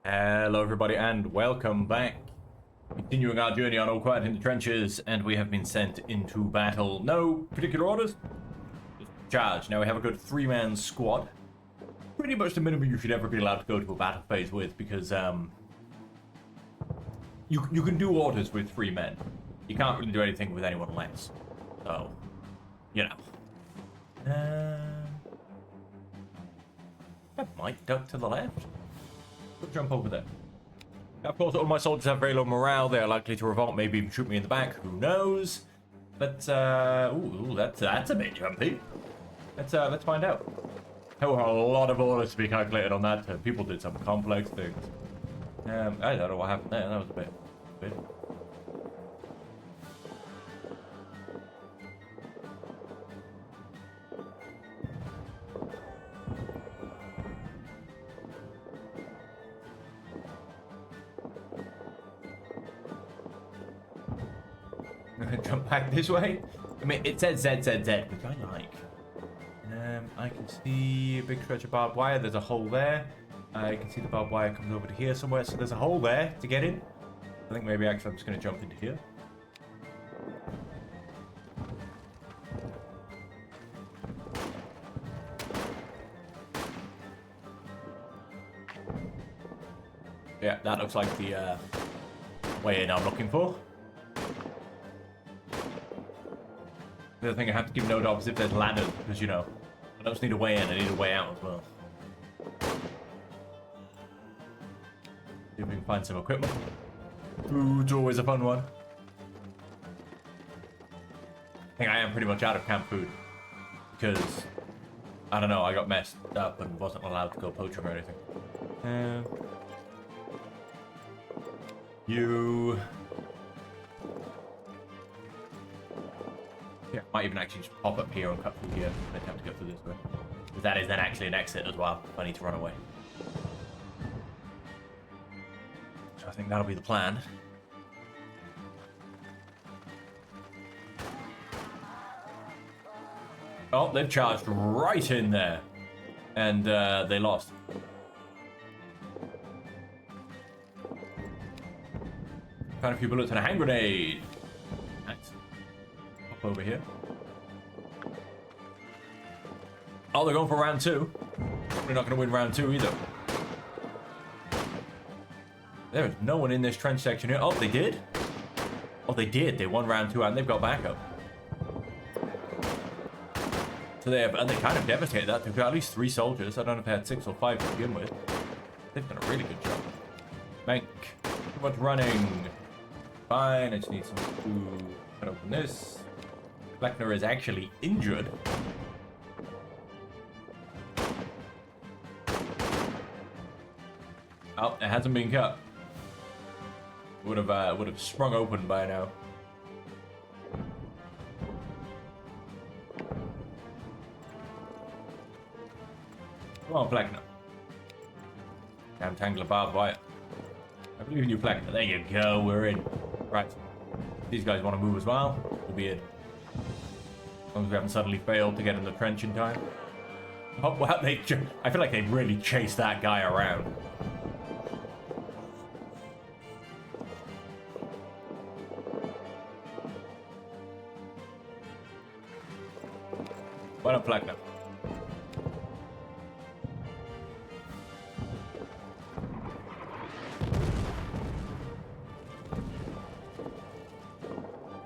Hello everybody and welcome back. Continuing our journey on All Quiet in the Trenches, and we have been sent into battle. No particular orders, just charge. Now we have a good 3-man squad. Pretty much the minimum you should ever be allowed to go to a battle phase with, because you can do orders with 3 men. You can't really do anything with anyone less. So, you know. I might duck to the left. Jump over there. Of course, all my soldiers have very low morale. They are likely to revolt, maybe even shoot me in the back. Who knows? But ooh, that's a bit jumpy. Let's find out. There were a lot of orders to be calculated on that. People did some complex things. I don't know what happened there. That was a bit. Jump back this way. I mean, it says ZZZ, which I like. I can see a big stretch of barbed wire. There's a hole there. I can see the barbed wire comes over to here somewhere. So there's a hole there to get in. I think maybe actually I'm just going to jump into here. Yeah, that looks like the way in I'm looking for. The other thing I have to give note of is if there's ladders, because, you know, I don't just need a way in, I need a way out as well. See if we can find some equipment. Food's always a fun one. I think I am pretty much out of camp food. Because, I don't know, I got messed up and wasn't allowed to go poaching or anything. You... Yeah, might even actually just pop up here and cut through here and attempt to go through this way. Because that is then actually an exit as well, if I need to run away. So I think that'll be the plan. Oh, they've charged right in there. And they lost. Found a few bullets and a hand grenade. Nice. Over here. Oh, they're going for round 2. We're not going to win round 2 either. There is no one in this trench section here. Oh, they did? Oh, they did. They won round 2 and they've got backup. So they have, and they kind of devastated that. They've got at least 3 soldiers. I don't know if they had 6 or 5 to begin with. They've done a really good job. Bank. Too much running. Fine. I just need some food. Can open this. Fleckner is actually injured. Oh, it hasn't been cut. Would have sprung open by now. Come on, Fleckner. Damn tangle of barbed wire. I believe in you, Fleckner. There you go. We're in. Right. These guys want to move as well. We'll be in. As long as we haven't suddenly failed to get in the trench in time. Oh, well, I feel like they really chased that guy around. Well done, Fleckner.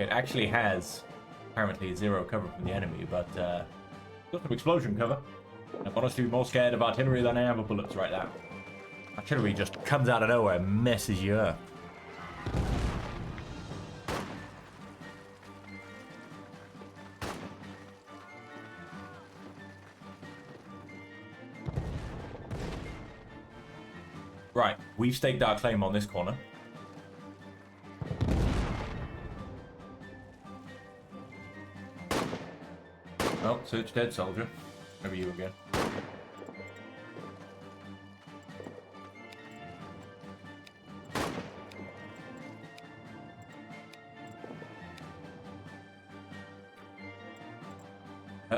It actually has apparently 0 cover from the enemy, but got some explosion cover. I'm honestly more scared of artillery than I am of bullets right now. Artillery just comes out of nowhere and messes you up. Right, we've staked our claim on this corner. Oh, search dead soldier. Over you again.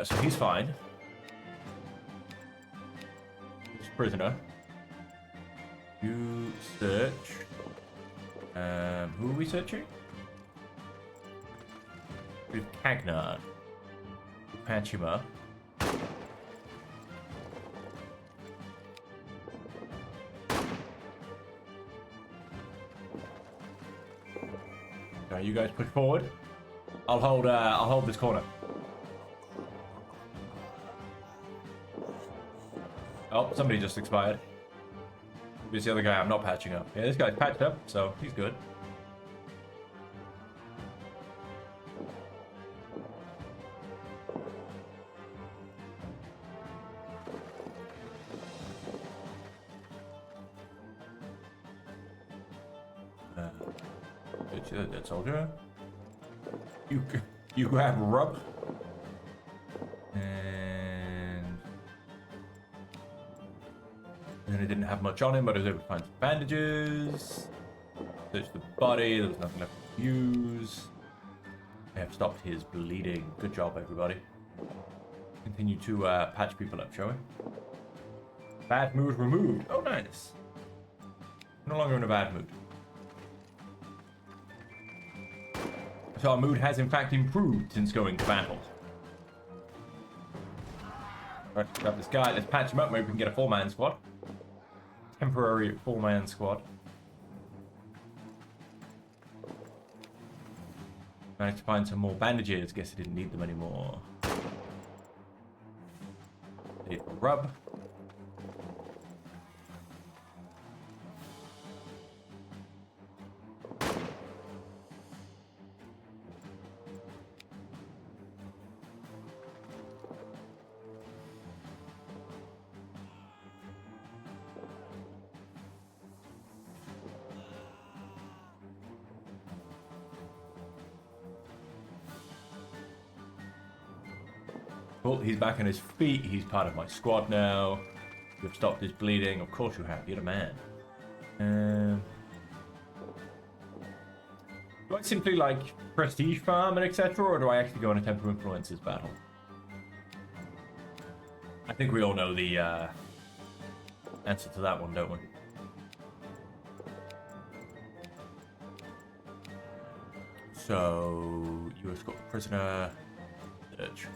So he's fine. He's a prisoner. You search. Who are we searching? With Cagnar. Patch him up. Now you guys push forward. I'll hold this corner. Oh, somebody just expired. It's the other guy I'm not patching up. Yeah, this guy's patched up, so he's good. Dead soldier. You grab rub. And then it didn't have much on him, but I was able to find some bandages. Search the body, there was nothing left to use. I have stopped his bleeding. Good job, everybody. Continue to patch people up, shall we? Bad mood removed. Oh, nice. No longer in a bad mood. So our mood has in fact improved since going to battle. Alright, grab this guy, let's patch him up, maybe we can get a 4-man squad. Temporary 4-man squad. Managed to find some more bandages, guess I didn't need them anymore. Need a rub. Cool, he's back on his feet. He's part of my squad now. You've stopped his bleeding. Of course you have. You're the man. Do I simply like prestige farm and etc., or do I actually go on a temper influences battle? I think we all know the answer to that one, don't we? So you escort the prisoner. Search.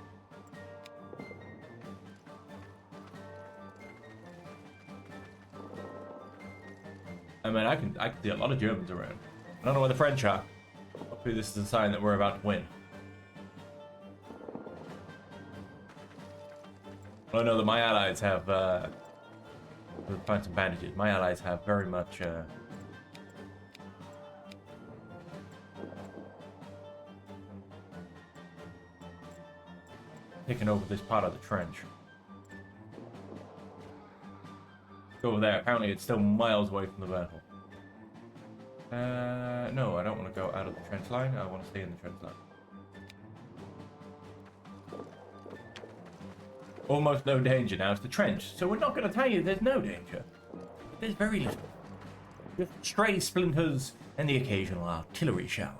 I mean, I can see a lot of Germans around. I don't know where the French are. Hopefully this is a sign that we're about to win. I know that my allies have, we'll find some bandages. My allies have very much, taken over this part of the trench. Over there. Apparently it's still miles away from the battle. No, I don't want to go out of the trench line. I want to stay in the trench line. Almost no danger. Now it's the trench. So we're not going to tell you there's no danger. There's very little. Just stray splinters and the occasional artillery shell.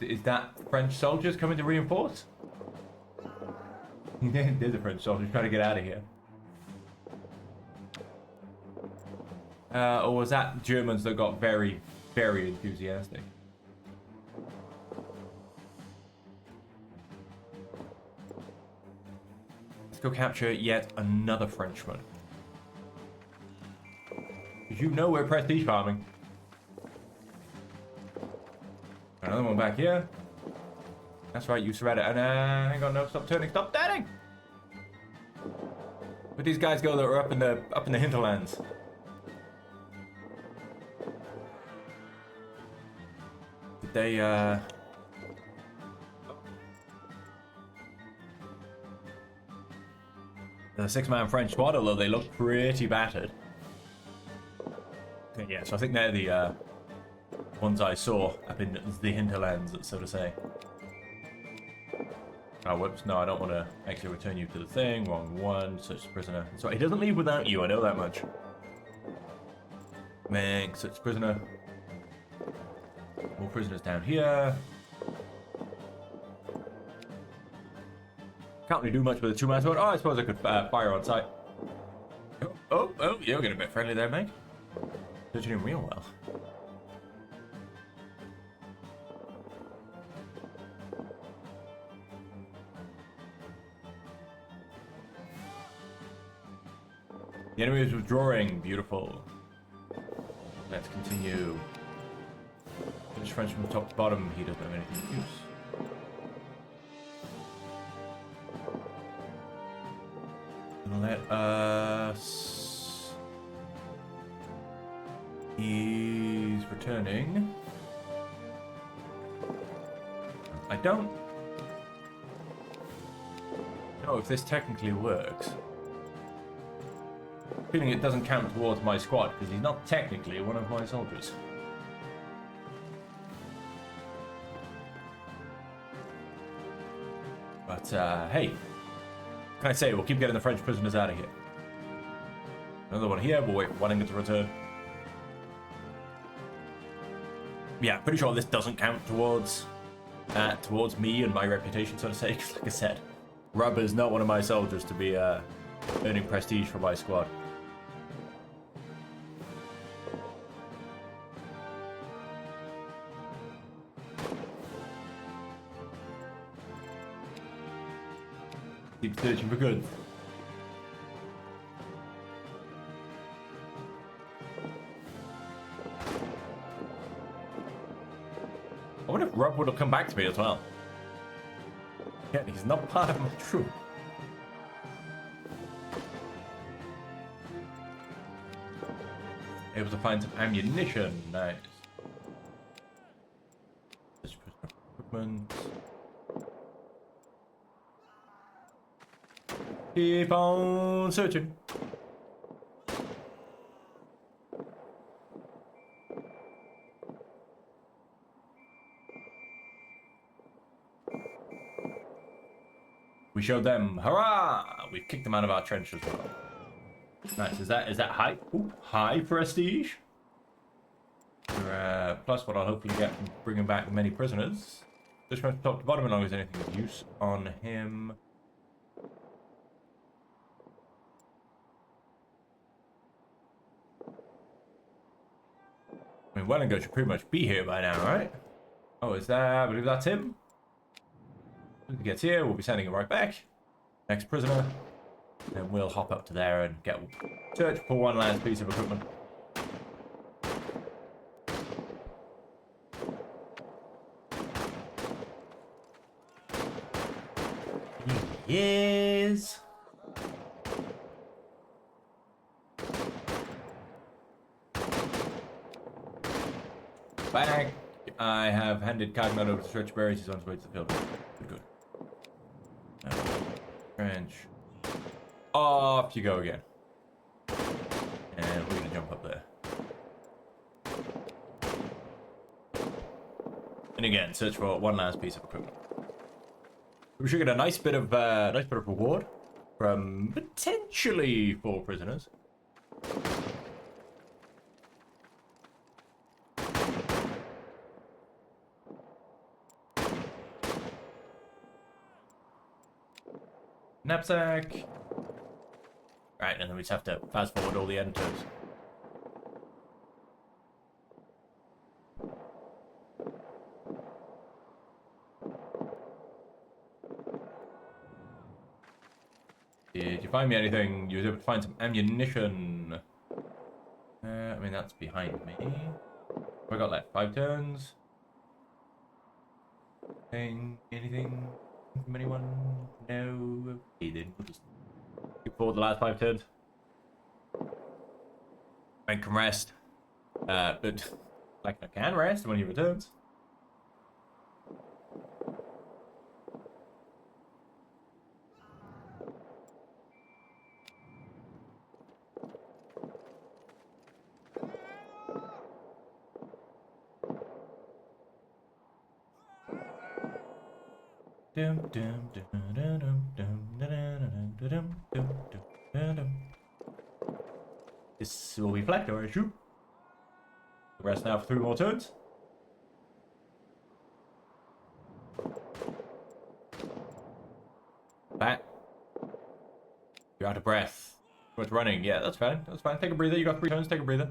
Is that French soldiers coming to reinforce? There's the French soldiers trying to get out of here. Or was that Germans that got very, very enthusiastic? Let's go capture yet another Frenchman. You know we're prestige farming. Another one back here. That's right, you surrendered. And hang on, no, stop turning, stop turning! Where'd these guys go that were up in the hinterlands? Did they the 6-man French squad, although they look pretty battered. Yeah, so I think they're the ones I saw up in the hinterlands, so to say. Oh, whoops, no, I don't want to actually return you to the thing. Wrong one, search the prisoner. So he doesn't leave without you, I know that much. Mank, search the prisoner. More prisoners down here. Can't really do much with a 2-man squad. Oh, I suppose I could fire on sight. Oh, you're getting a bit friendly there, mate. You're doing real well. The enemy is withdrawing. Beautiful. Let's continue. Finish French from top to bottom. He doesn't have anything to use. Let us... He's returning. I don't know if this technically works. Feeling it doesn't count towards my squad because he's not technically one of my soldiers. But hey, what can I say? We'll keep getting the French prisoners out of here. Another one here. We'll wait for Wellinger to return. Yeah, pretty sure this doesn't count towards me and my reputation, so to say. Because, like I said, Rub is not one of my soldiers to be earning prestige for my squad. Keep searching for good. I wonder if Rob would have come back to me as well. Yeah, he's not part of my troop. Able to find some ammunition. Nice. Equipment. Keep on searching. We showed them, hurrah! We've kicked them out of our trench as well. Nice. Is that high? Ooh, high prestige. Plus what I'll hopefully get from bringing back many prisoners. Just from top to bottom, as long as anything of use on him. I mean, Wellinger should pretty much be here by now, right? Oh, is that? I believe that's him. When he gets here, we'll be sending him right back. Next prisoner. Then we'll hop up to there and get search for one last piece of equipment. Yes. Back. I have handed Cagnon over to Stretch Berries. He's on his way to the field. Good. Trench. Off you go again. And we're going to jump up there. And again, search for one last piece of equipment. We should get a nice bit of reward from potentially 4 prisoners. Knapsack. Right, and then we just have to fast forward all the enters. Did you find me anything? You were able to find some ammunition. I mean, that's behind me. What have I got left? 5 turns. Anything from anyone? No. Okay, then we'll just skip forward the last 5 turns. I can rest. But like I can rest when he returns. This will be flagged, or issue. Rest now for 3 more turns. Back. You're out of breath. What's running? Yeah, that's fine. That's fine. Take a breather. You got 3 turns. Take a breather.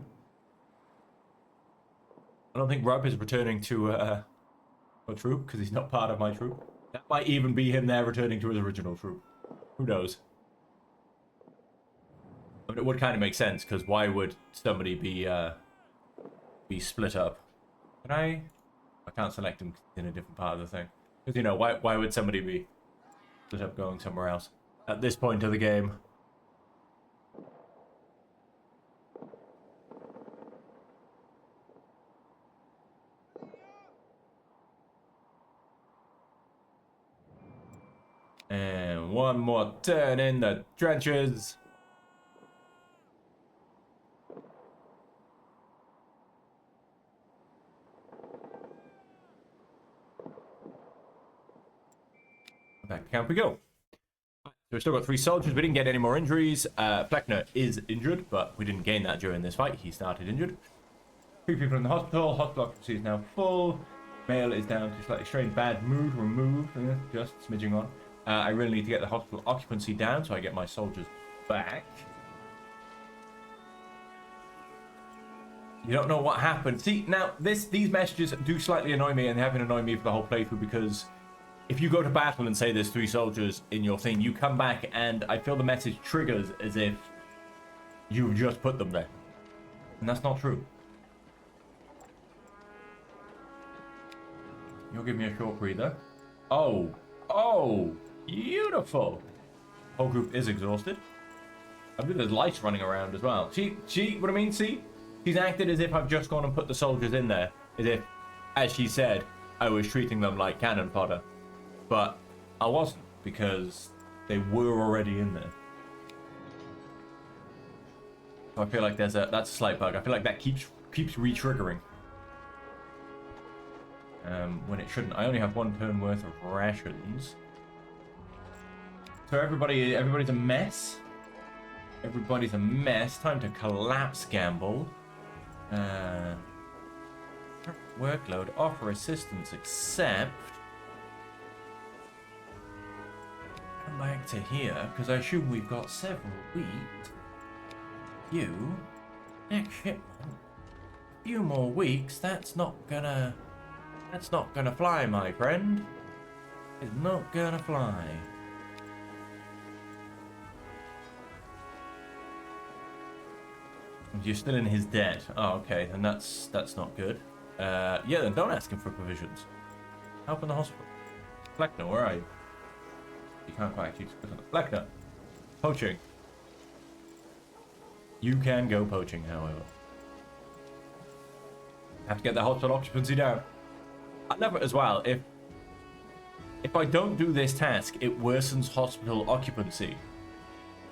I don't think Rub is returning to a troop because he's not part of my troop. That might even be him there returning to his original troop. Who knows? I mean, it would kind of make sense because why would somebody be split up? Can I? I can't select him in a different part of the thing. Because, you know, why would somebody be split up going somewhere else at this point of the game? And one more turn in the trenches. Back to camp we go. So we've still got 3 soldiers. We didn't get any more injuries. Fleckner is injured, but we didn't gain that during this fight. He started injured. 3 people in the hospital. Hospital occupancy is now full. Mail is down to slightly strained. Bad mood removed. Just smidging on. I really need to get the hospital occupancy down so I get my soldiers back. You don't know what happened. See, now, these messages do slightly annoy me, and they have been annoying me for the whole playthrough, because if you go to battle and say there's 3 soldiers in your thing, you come back, and I feel the message triggers as if you've just put them there. And that's not true. You'll give me a short breather. Oh, beautiful. Whole group is exhausted. I believe there's lights running around as well. She, what I mean, see? She's acted as if I've just gone and put the soldiers in there. As if, as she said, I was treating them like cannon fodder. But I wasn't, because they were already in there. So I feel like that's a slight bug. I feel like that keeps re-triggering. When it shouldn't. I only have 1 turn worth of rations. So everybody's a mess. Everybody's a mess. Time to collapse, Gamble. Workload, offer assistance, accept. Come back to here, because I assume we've got several weeks. You, next shipment. A few more weeks, that's not gonna fly, my friend. It's not gonna fly. You're still in his debt. Oh, okay, then that's not good. Yeah, then don't ask him for provisions. Help in the hospital. Fleckner, where are you? You can't quite actually click on it. Fleckner, poaching. You can go poaching, however. Have to get the hospital occupancy down. I love it as well. If I don't do this task, it worsens hospital occupancy,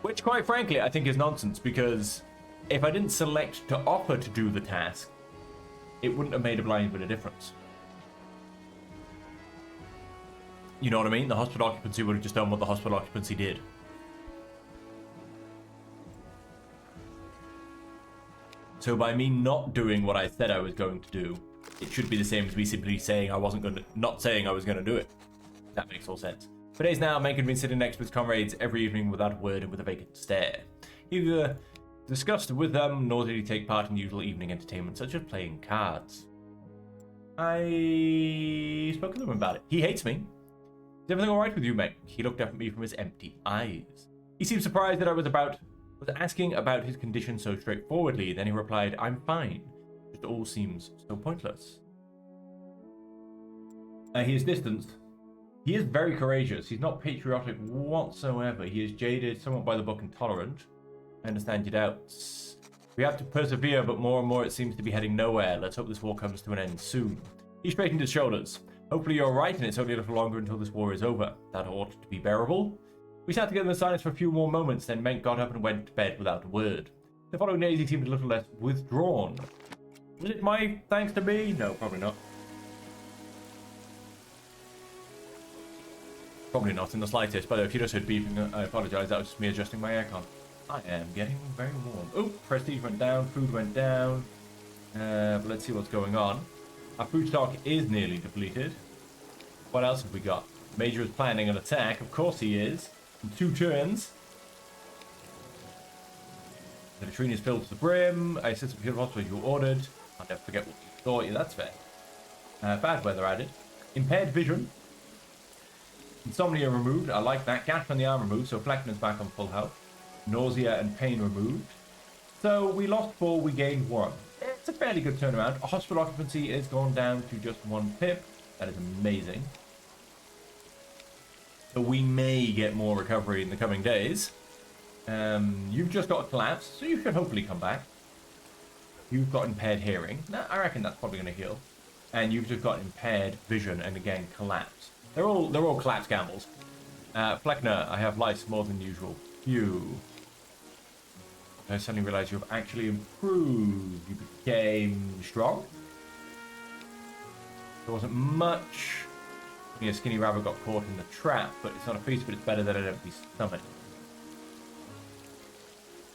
which, quite frankly, I think is nonsense, because if I didn't select to offer to do the task, it wouldn't have made a blind bit of difference. You know what I mean? The hospital occupancy would have just done what the hospital occupancy did. So by me not doing what I said I was going to do, it should be the same as me simply saying not saying I was going to do it. That makes all sense. For days now, Mank had been sitting next to his comrades every evening without a word and with a vacant stare. He discussed with them, nor did he take part in usual evening entertainment, such as playing cards. I spoke to him about it. He hates me. Is everything alright with you, Mank? He looked up at me from his empty eyes. He seemed surprised that I was asking about his condition so straightforwardly. Then he replied, I'm fine. It all seems so pointless. He is distanced. He is very courageous. He's not patriotic whatsoever. He is jaded, somewhat by the book, and tolerant. I understand your doubts. We have to persevere, but more and more it seems to be heading nowhere. Let's hope this war comes to an end soon. He straightened his shoulders. Hopefully you're right, and it's only a little longer until this war is over. That ought to be bearable. We sat together in silence for a few more moments, then Menk got up and went to bed without a word. The following days he seemed a little less withdrawn. Was it my thanks to me? No, probably not. Probably not in the slightest. By the way, if you just heard beeping, I apologise. That was just me adjusting my aircon. I am getting very warm. Oh, prestige went down, food went down. But let's see what's going on. Our food stock is nearly depleted. What else have we got? Major is planning an attack. Of course he is. In 2 turns. The latrine is filled to the brim. I assist the field hospital you ordered. I'll never forget what you thought. Yeah, that's fair. Bad weather added. Impaired vision. Insomnia removed. I like that. Gash on the arm removed, so Fleckman's back on full health. Nausea and pain removed. So we lost 4, we gained 1. It's a fairly good turnaround. Hospital occupancy is gone down to just 1 pip. That is amazing. So we may get more recovery in the coming days. You've just got a collapse, so you should hopefully come back. You've got impaired hearing. Nah, I reckon that's probably going to heal. And you've just got impaired vision and again collapse. They're all collapse gambles. Fleckner, I have lice more than usual. Phew. I suddenly realized you've actually improved. You became strong. There wasn't much. A skinny rabbit got caught in the trap, but it's not a feast, but it's better than an empty stomach.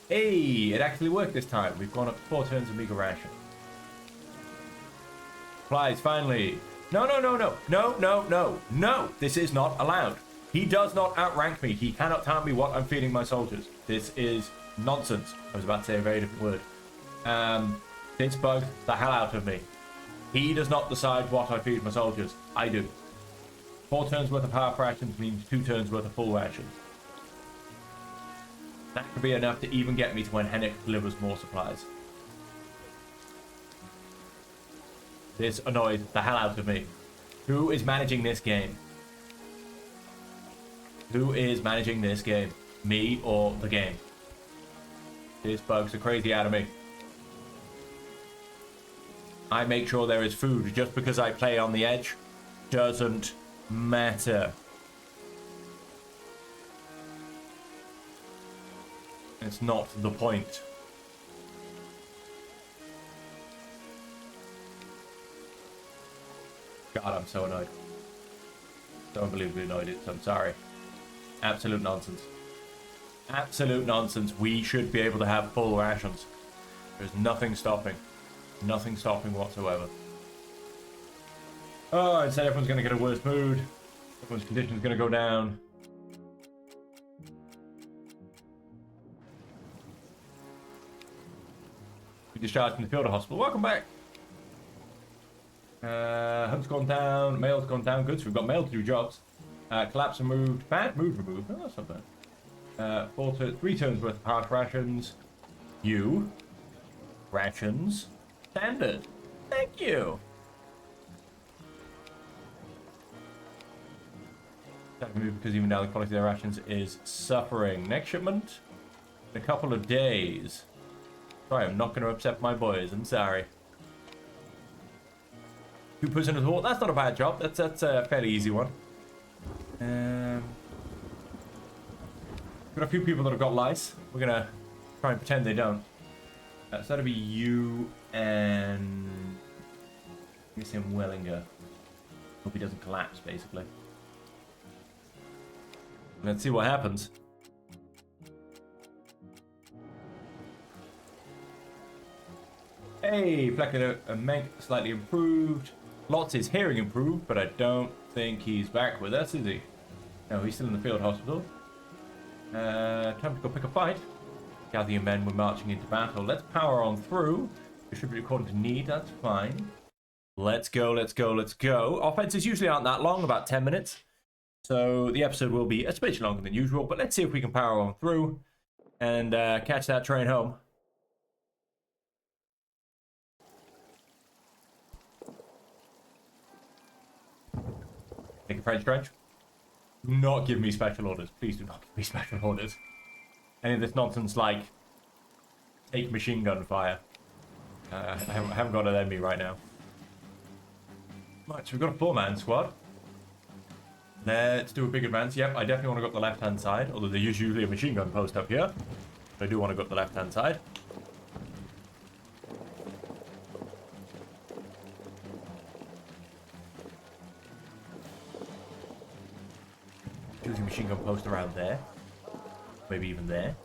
Hey, it actually worked this time. We've gone up 4 turns of meager ration. Supplies, finally. No. This is not allowed. He does not outrank me. He cannot tell me what I'm feeding my soldiers. This is nonsense. I was about to say a very different word. This bugs the hell out of me. He does not decide what I feed my soldiers. I do. 4 turns worth of half rations means 2 turns worth of full rations. That could be enough to even get me to when Hennick delivers more supplies. This annoys the hell out of me. Who is managing this game? Who is managing this game? Me or the game? This bugs the crazy out of me. I make sure there is food just because I play on the edge. Doesn't matter. It's not the point. God, I'm so annoyed. So unbelievably annoyed. I'm sorry. Absolute nonsense. Absolute nonsense. We should be able to have full rations. There's nothing stopping. Nothing stopping whatsoever. Oh, I said everyone's going to get a worse mood. Everyone's condition's going to go down. We discharged from the field hospital. Welcome back. Hunt's gone down. Mail's gone down. Good. So we've got mail to do jobs. Collapse removed. Bad mood removed. Oh, that's not bad. 3 turns worth of hard rations. You. Rations. Standard. Thank you. That move because even now the quality of their rations is suffering. Next shipment in a couple of days. Sorry, I'm not going to upset my boys. I'm sorry. 2 prisoners of war. That's not a bad job. That's a fairly easy one. Got a few people that have got lice. We're going to try and pretend they don't. So that'll be you and... I guess him Wellinger. Hope he doesn't collapse, basically. Let's see what happens. Hey, Flecker and Meg slightly improved. Lots is hearing improved, but I don't think he's back with us, is he? No, he's still in the field hospital. Time to go pick a fight. Gather your men, we're marching into battle. Let's power on through. Distribute according to need, that's fine. Let's go, let's go, let's go. Offenses usually aren't that long, about 10 minutes. So the episode will be a smidge longer than usual, but let's see if we can power on through and catch that train home. Take a French trench. Do not give me special orders. Please do not give me special orders. Any of this nonsense like take machine gun fire. I haven't got an enemy right now. Right, so we've got a 4-man squad. Let's do a big advance. Yep, I definitely want to go up the left-hand side, although there is usually a machine gun post up here. But I do want to go up the left-hand side. Usually a machine gun post around there. Maybe even there.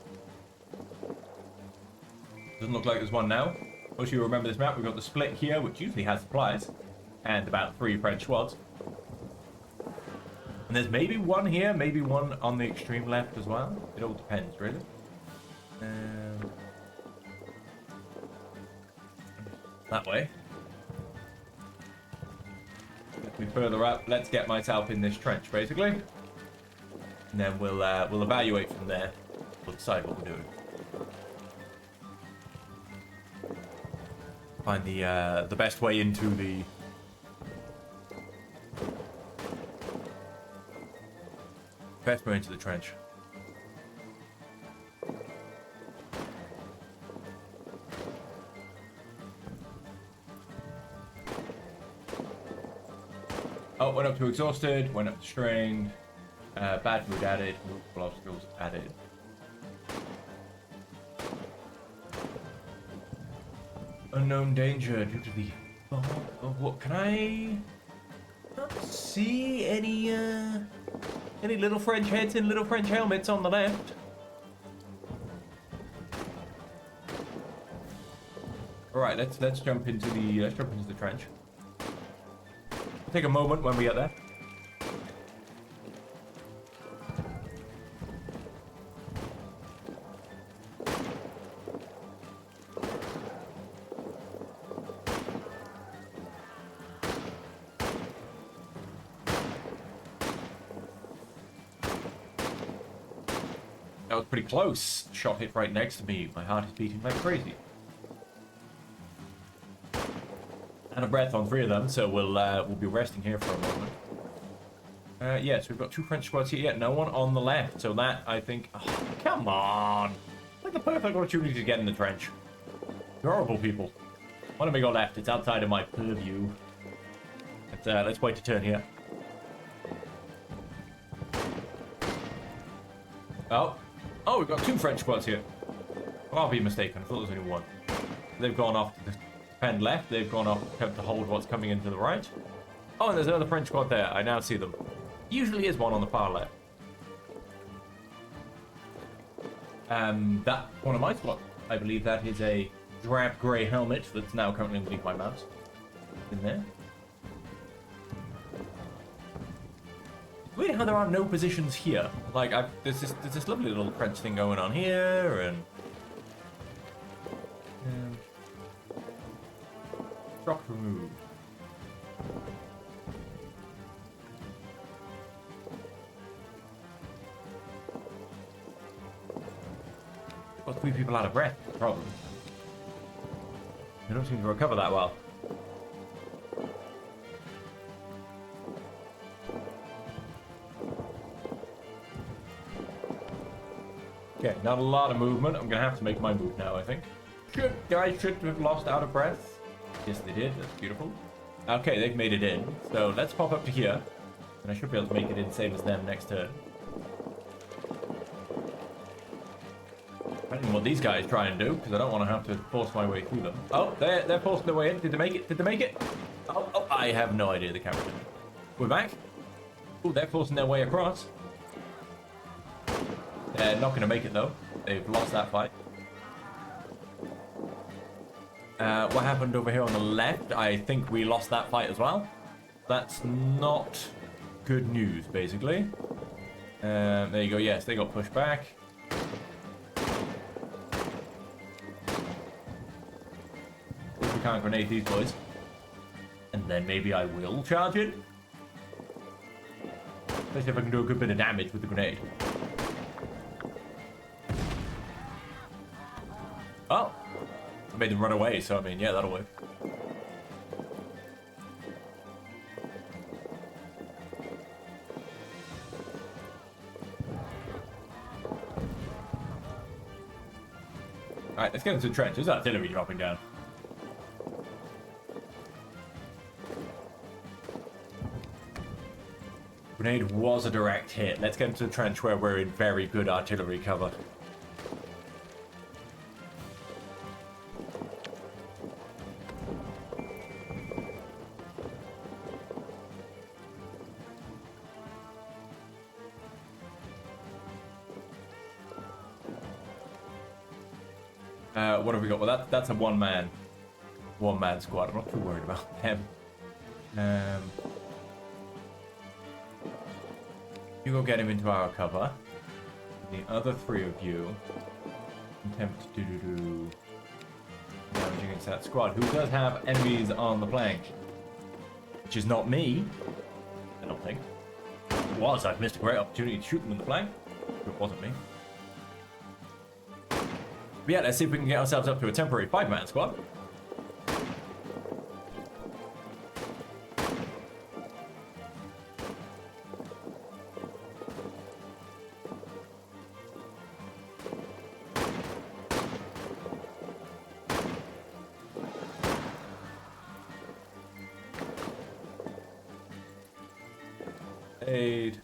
Doesn't look like there's one now. Most of you remember this map. We've got the split here, which usually has supplies. And about 3 French squads. And there's maybe one here, maybe one on the extreme left as well. It all depends, really. that way. If we further up, let's get myself in this trench, basically. And then we'll evaluate from there. We'll decide what we're doing. Find the best way into the... best way into the trench. Oh, went up to exhausted, went up to strained, bad food added, multiple obstacles added. Unknown danger due to the fog of what? Can I not see any little French heads in little French helmets on the left? All right, let's jump into the trench. Take a moment when we get there. That was pretty close. Shot hit right next to me. My heart is beating like crazy. Out of breath on 3 of them, so we'll be resting here for a moment. Yes, we've got 2 French squads here. Yeah, no one on the left. So that, I think... Oh, come on! Like the perfect opportunity to get in the trench. You're horrible people. Why don't we go left? It's outside of my purview. Let's wait to turn here. Oh, we've got 2 French squads here. Well, I'll be mistaken. I thought there was only 1. They've gone off to defend left. They've gone off to attempt to hold what's coming into the right. Oh, and there's another French squad there. I now see them. Usually is one on the far left. That one of my squad. I believe that is a drab grey helmet that's now currently underneath my mouse. In there. Weird how there are no positions here. Like, there's this lovely little French thing going on here, and... Drop removed. Got 3 people out of breath, problem. They don't seem to recover that well. Okay, not a lot of movement. I'm gonna have to make my move now, I think. Guys should have lost out of breath. Yes, they did. That's beautiful. Okay, they've made it in. So let's pop up to here. And I should be able to make it in same as them next turn. I don't know what these guys try and do, because I don't want to have to force my way through them. Oh, they're forcing their way in. Did they make it? Did they make it? Oh, I have no idea the camera did. We're back. Oh, they're forcing their way across. They're not going to make it, though. They've lost that fight. What happened over here on the left? I think we lost that fight as well. That's not good news, basically. There you go. Yes, they got pushed back. We can't grenade these boys. And then maybe I will charge it. Let's see if I can do a good bit of damage with the grenade. Oh! I made them run away, so I mean, yeah, that'll work. Alright, let's get into the trench. There's artillery dropping down. Grenade was a direct hit. Let's get into the trench where we're in very good artillery cover. What have we got? Well, that's a one-man squad. I'm not too worried about them. You go get him into our cover. The other 3 of you attempt to do damage against that squad, who does have enemies on the flank. Which is not me, I don't think. If it was, I've missed a great opportunity to shoot them in the flank. If it wasn't me. But yeah, let's see if we can get ourselves up to a temporary 5-man squad. Aid.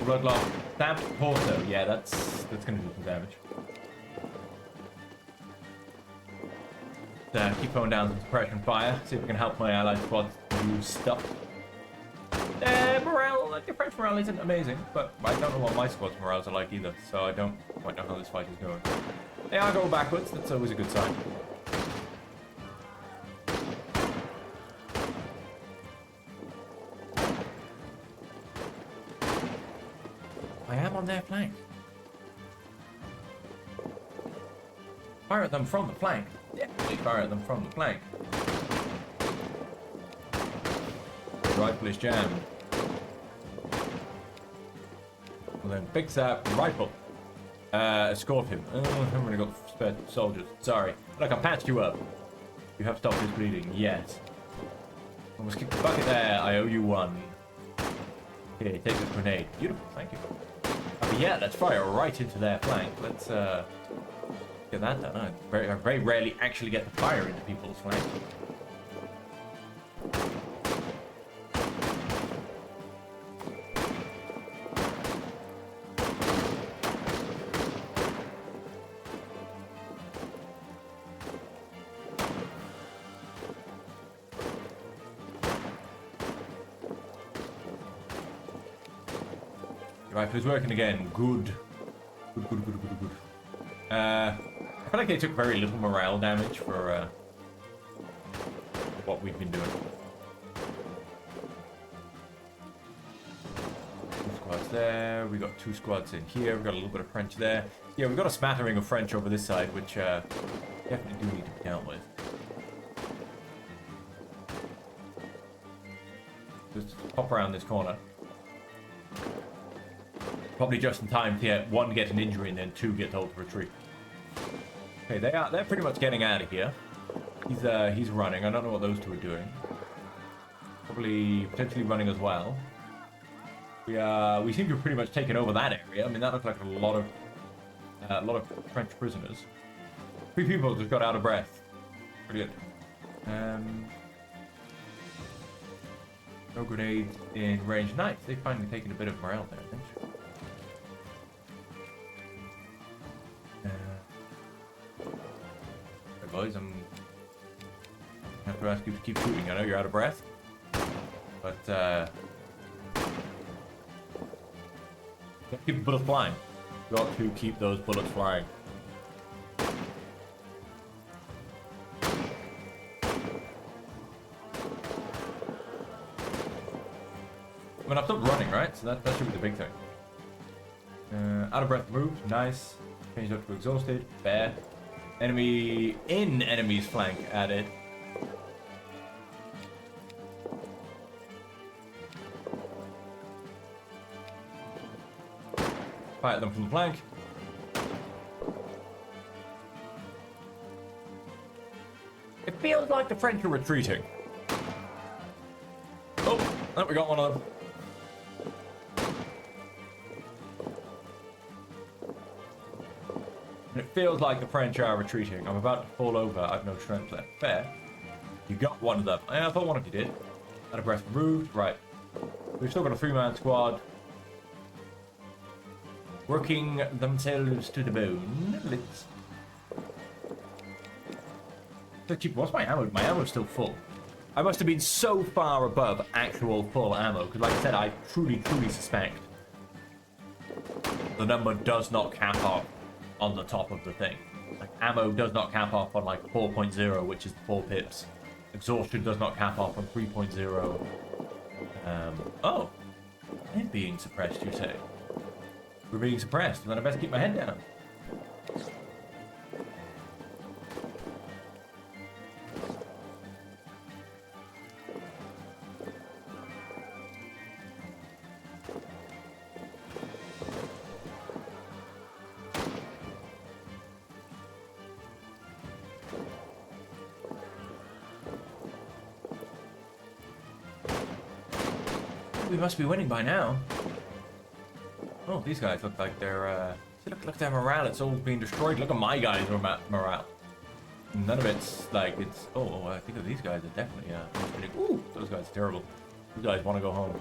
Bloodlock. Stabbed torso. Yeah, that's gonna do some damage. Keep going down some suppression fire. See if we can help my allied squads do stuff. Morale, like the French morale isn't amazing, but I don't know what my squad's morales are like either, so I don't quite know how this fight is going. They are going backwards, that's always a good sign. I am on their flank. Fire at them from the flank. Definitely fire at them from the flank. Rifle is jammed. And then Big Sap, rifle. Escort him. I haven't really got spare soldiers. Sorry. Look, I patched you up. You have stopped his bleeding. Yes. Almost kicked the bucket there. I owe you one. Okay, take this grenade. Beautiful. Thank you. But yeah, let's fire right into their flank. Let's get that done. I very rarely actually get to fire into people's flank. Rifle is working again. Good. Good. I feel like they took very little morale damage for what we've been doing. Two squads there. We got 2 squads in here. We got a little bit of French there. Yeah, we got a smattering of French over this side, which definitely do need to be dealt with. Just pop around this corner. Probably just in time to get 1 get an injury and then 2 get told to retreat. Okay, they're pretty much getting out of here. He's running. I don't know what those 2 are doing. Probably potentially running as well. We seem to have pretty much taken over that area. I mean, that looked like a lot of French prisoners. 3 people just got out of breath. Pretty good. No grenades in range. Nice. They've finally taken a bit of morale there, I think. Boys, I'm gonna have to ask you to keep shooting. I know you're out of breath, but keep the bullets flying. Got to keep those bullets flying. I mean, I've stopped running, right? So that should be the big thing. Out of breath moved. Nice. Changed up to exhausted. Fair. Enemy in enemy's flank added. Fire at them from the flank. It feels like the French are retreating. Oh, we got one of them. And it feels like the French are retreating. I'm about to fall over. I've no strength left. Fair. You got one of them. I thought one of you did. Out of breath removed. Right. We've still got a 3-man squad. Working themselves to the bone. Let's... What's my ammo? My ammo's still full. I must have been so far above actual full ammo. Because like I said, I truly suspect the number does not cap off on the top of the thing. Like, ammo does not cap off on like 4.0, which is the 4 pips. Exhaustion does not cap off on 3.0. Oh, I'm being suppressed, you say? We're being suppressed, then I best keep my head down. We must be winning by now. Oh, these guys look like they're, look at their morale, it's all being destroyed. Look at my guys' morale. None of it's like, it's, oh, I think that these guys are definitely, ooh, those guys are terrible. These guys want to go home.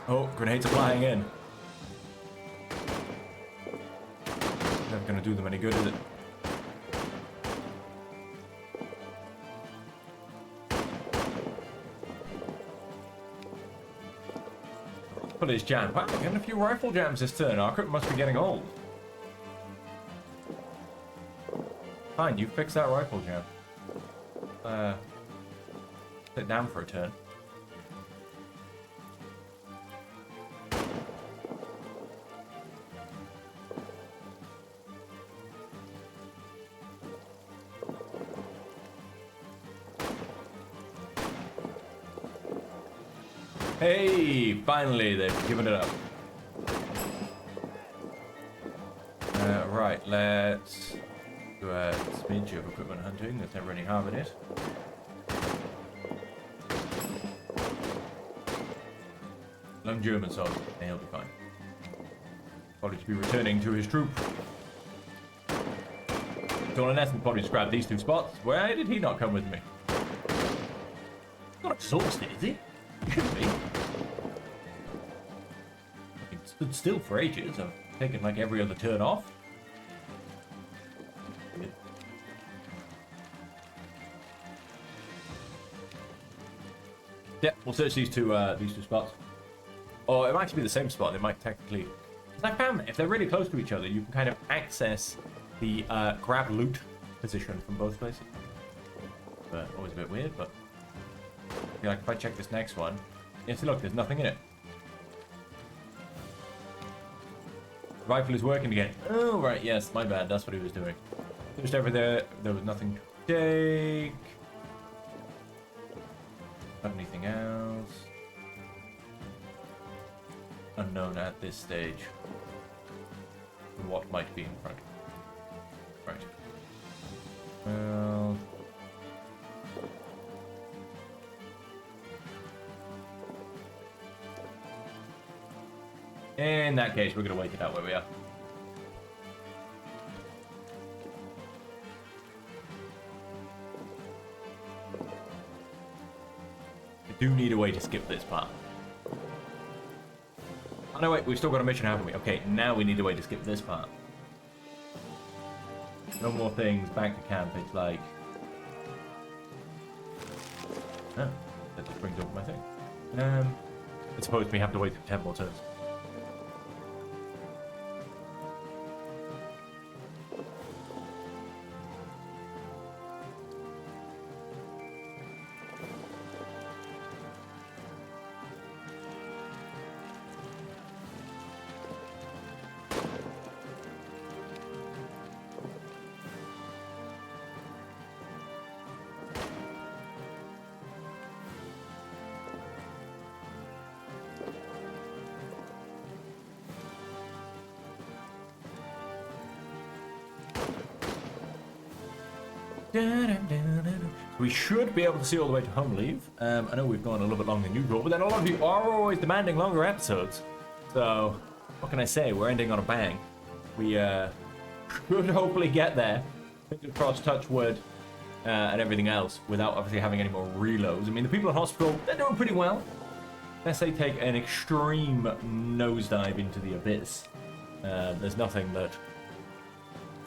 Oh, grenades are flying in. Never gonna do them any good, is it? Put his jam. Wow, we're getting a few rifle jams this turn. Our equipment must be getting old. Fine, you fix that rifle jam. Sit down for a turn. Hey, finally they've given it up. Right, let's do a smidge of equipment hunting. There's never any harm in it. Lone German soldier, and he'll be fine. Probably to be returning to his troop. So in essence, probably just grab these 2 spots. Why did he not come with me? Not exhausted, is he? He shouldn't be. I've stood still for ages. I've taken like every other turn off. Yeah, we'll search these two spots. Or it might actually be the same spot. They might technically... Because I found that if they're really close to each other, you can kind of access the grab loot position from both places. But always a bit weird, but... Yeah, like if I check this next one... Yeah, see, look, there's nothing in it. Rifle is working again. Oh, right, yes, my bad. That's what he was doing. Just over there, there was nothing to take. Not anything else. Unknown at this stage. What might be in front? Right. Well... In that case, we're going to wait it out where we are. I do need a way to skip this part. Oh no, wait, we've still got a mission, haven't we? Okay, now we need a way to skip this part. No more things, back to camp, it's like... Oh, that just brings up my thing. I suppose we have to wait for 10 more turns. We should be able to see all the way to home leave. I know we've gone a little bit longer than usual, but then a lot of you are always demanding longer episodes. So, what can I say? We're ending on a bang. We should hopefully get there. Fingers crossed, touch wood, and everything else, without obviously having any more reloads. I mean, the people in hospital, they're doing pretty well. Unless they take an extreme nosedive into the abyss. There's nothing that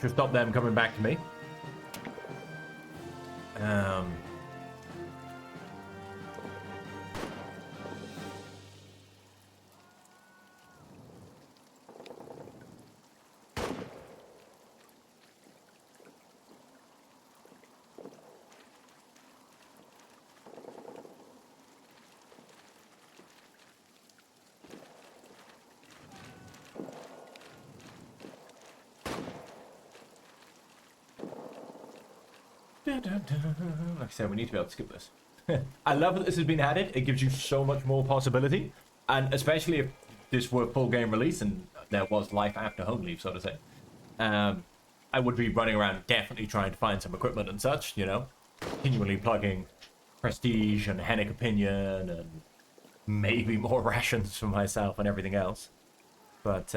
should stop them coming back to me. Um, Like I said, we need to be able to skip this. I love that this has been added. It gives you so much more possibility. And especially if this were full game release and there was life after home leave, so to say. I would be running around definitely trying to find some equipment and such, you know. Continually plugging Prestige and Hennick Opinion and maybe more rations for myself and everything else. But,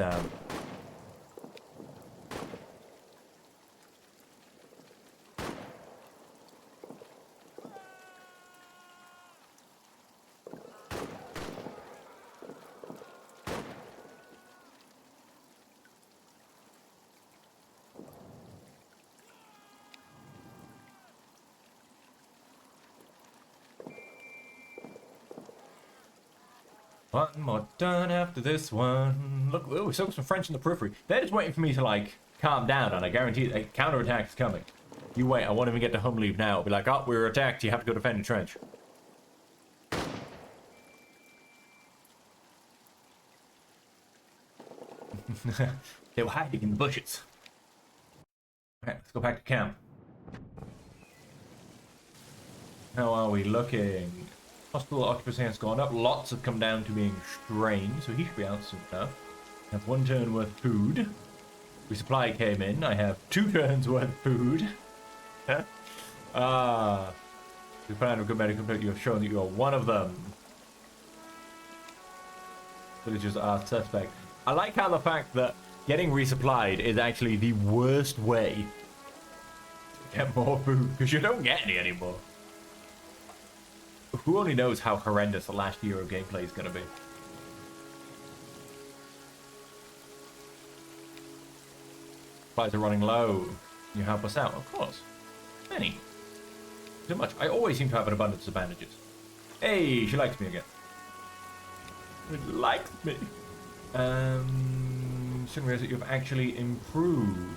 one more done after this one. Look, oh, we saw some French in the periphery. They're just waiting for me to, like, calm down, and I guarantee a counterattack is coming. You wait, I won't even get to home leave now. I'll be like, oh, we were attacked, you have to go defend the trench. They were hiding in the bushes. Okay, let's go back to camp. How are we looking? Hospital occupancy has gone up. Lots have come down to being strained, so he should be out soon enough. I have 1 turn worth of food. Resupply came in. I have 2 turns worth of food. We found a good medical note. You have shown that you are one of them. Villagers are suspect. I like how the fact that getting resupplied is actually the worst way to get more food, because you don't get any anymore. Who only knows how horrendous the last year of gameplay is going to be. Supplies are running low. Can you help us out? Of course. Many. Too much. I always seem to have an abundance of bandages. Hey, she likes me again. It likes me. Signifies that you've actually improved.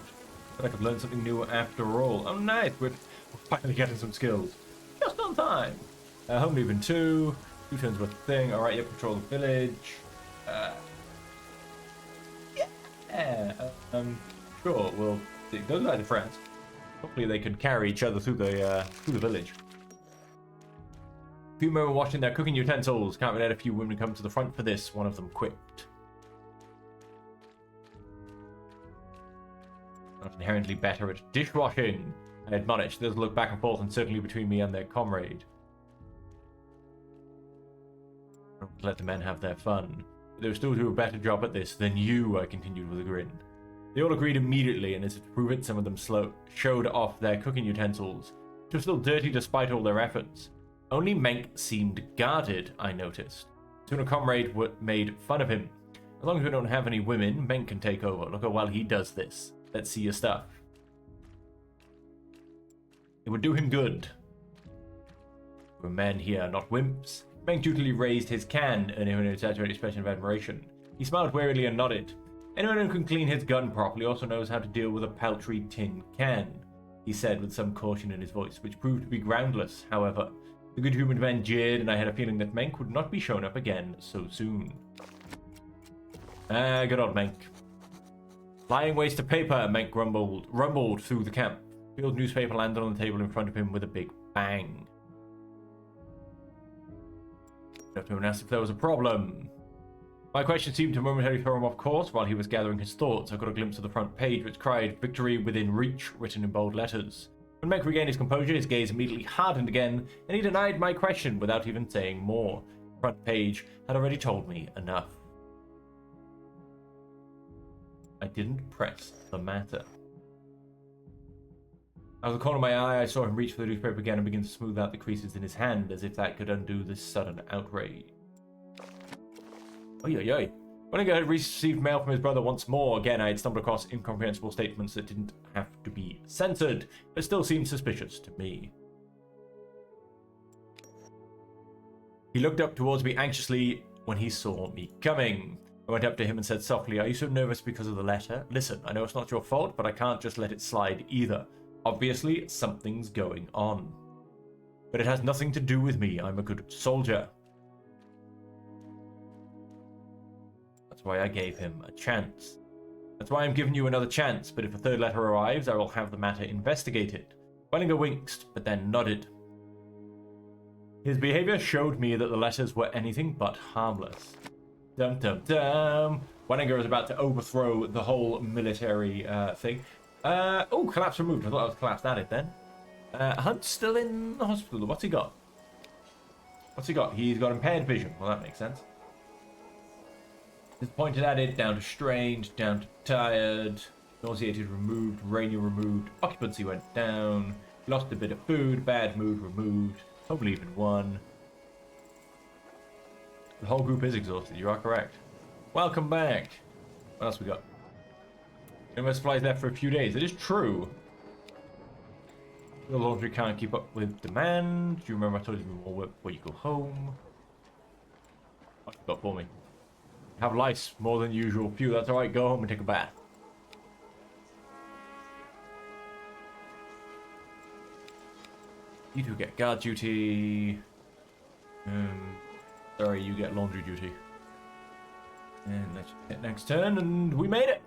I feel like I've learned something new after all. Oh, nice. We're finally getting some skills. Just on time. Home leaving 2 turns worth of thing. Alright, you patrol the village. Yeah. Sure, well, those are the friends. Hopefully they can carry each other through the village. A few men were washing their cooking utensils. Can't let a few women come to the front for this. One of them quipped. Not inherently better at dishwashing. I admonish. There's a look back and forth, and certainly between me and their comrade. Don't let the men have their fun. But they'll still do a better job at this than you, I continued with a grin. They all agreed immediately, and as if to prove it, some of them showed off their cooking utensils, which were still dirty despite all their efforts. Only Menk seemed guarded, I noticed. Soon a comrade made fun of him. As long as we don't have any women, Menk can take over. Look at while he does this. Let's see your stuff. It would do him good. We're men here, not wimps. Menk dutifully raised his can, earning an exaggerated expression of admiration. He smiled warily and nodded. Anyone who can clean his gun properly also knows how to deal with a paltry tin can, he said with some caution in his voice, which proved to be groundless, however. The good-humoured men jeered, and I had a feeling that Menk would not be shown up again so soon. Good old Menk. Lying waste of paper, Menk rumbled through the camp. The old newspaper landed on the table in front of him with a big bang. Everyone asked if there was a problem. My question seemed to momentarily throw him off course. While he was gathering his thoughts, I got a glimpse of the front page, which cried, "Victory within reach," written in bold letters. When Menk regained his composure, his gaze immediately hardened again, and he denied my question without even saying more. The front page had already told me enough. I didn't press the matter. Out of the corner of my eye, I saw him reach for the newspaper again and begin to smooth out the creases in his hand, as if that could undo this sudden outrage. Oi, oi, oi. When I had received mail from his brother once more, again I had stumbled across incomprehensible statements that didn't have to be censored, but still seemed suspicious to me. He looked up towards me anxiously when he saw me coming. I went up to him and said softly, "Are you so nervous because of the letter? Listen, I know it's not your fault, but I can't just let it slide either. Obviously, something's going on. But it has nothing to do with me. I'm a good soldier." That's why I gave him a chance. That's why I'm giving you another chance, but if a third letter arrives, I will have the matter investigated. Wellinger winked, but then nodded. His behavior showed me that the letters were anything but harmless. Dum dum dum. Wellinger is about to overthrow the whole military thing. Oh, collapse removed. I thought I was collapse added then. Hunt's still in the hospital. What's he got? What's he got? He's got impaired vision. Well, that makes sense. Disappointed added, down to strained, down to tired, nauseated removed, rainy removed, occupancy went down, lost a bit of food, bad mood removed, hopefully even one. The whole group is exhausted, you are correct. Welcome back. What else we got? No more supplies left for a few days. It is true. The laundry can't keep up with demand. Do you remember I told you more work before you go home? What you got for me? Have lice more than usual. Phew, that's alright. Go home and take a bath. You two get guard duty. Sorry, you get laundry duty. And let's hit next turn, and we made it.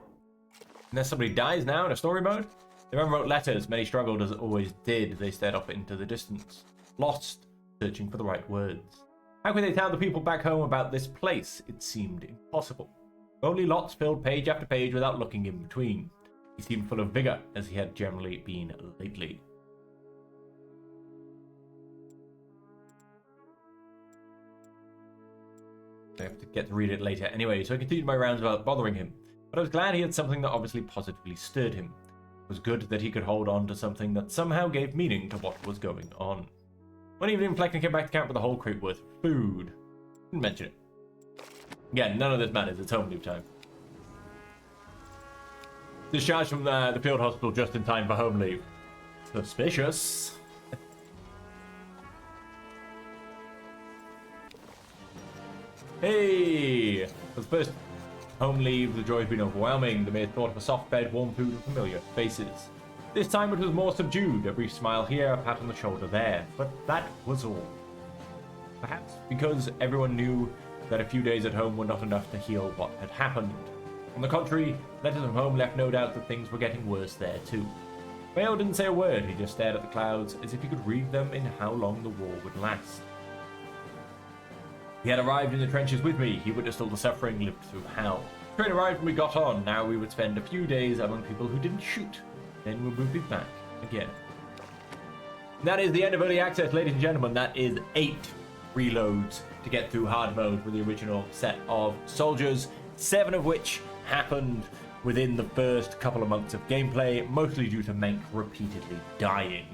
Unless somebody dies now in a story mode. They never wrote letters. Many struggled as it always did. They stared off into the distance, lost, searching for the right words. How could they tell the people back home about this place? It seemed impossible. Only Lots filled page after page without looking in between. He seemed full of vigor, as he had generally been lately. I have to get to read it later anyway, so I continued my rounds without bothering him. But I was glad he had something that obviously positively stirred him. It was good that he could hold on to something that somehow gave meaning to what was going on. One evening, Fleckner came back to camp with a whole crate worth of food. Didn't mention it. Again, none of this matters. It's home leave time. Discharged from the field hospital just in time for home leave. Suspicious. Hey! For the first home leave, the joy has been overwhelming. The mere thought of a soft bed, warm food, and familiar faces. This time it was more subdued, a brief smile here, a pat on the shoulder there, but that was all. Perhaps because everyone knew that a few days at home were not enough to heal what had happened. On the contrary, letters from home left no doubt that things were getting worse there too. Vale didn't say a word, he just stared at the clouds as if he could read them in how long the war would last. He had arrived in the trenches with me, he witnessed all the suffering, lived through hell. The train arrived when we got on, now we would spend a few days among people who didn't shoot. Then we will be back again. And that is the end of early access, ladies and gentlemen. That is 8 reloads to get through hard mode with the original set of soldiers, 7 of which happened within the first couple of months of gameplay, mostly due to Menk repeatedly dying.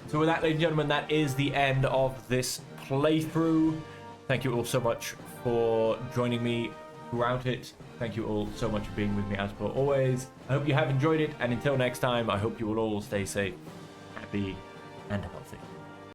So with that, ladies and gentlemen, that is the end of this playthrough. Thank you all so much for joining me throughout it. Thank you all so much for being with me as per always. I hope you have enjoyed it, and until next time, I hope you will all stay safe, happy, and healthy.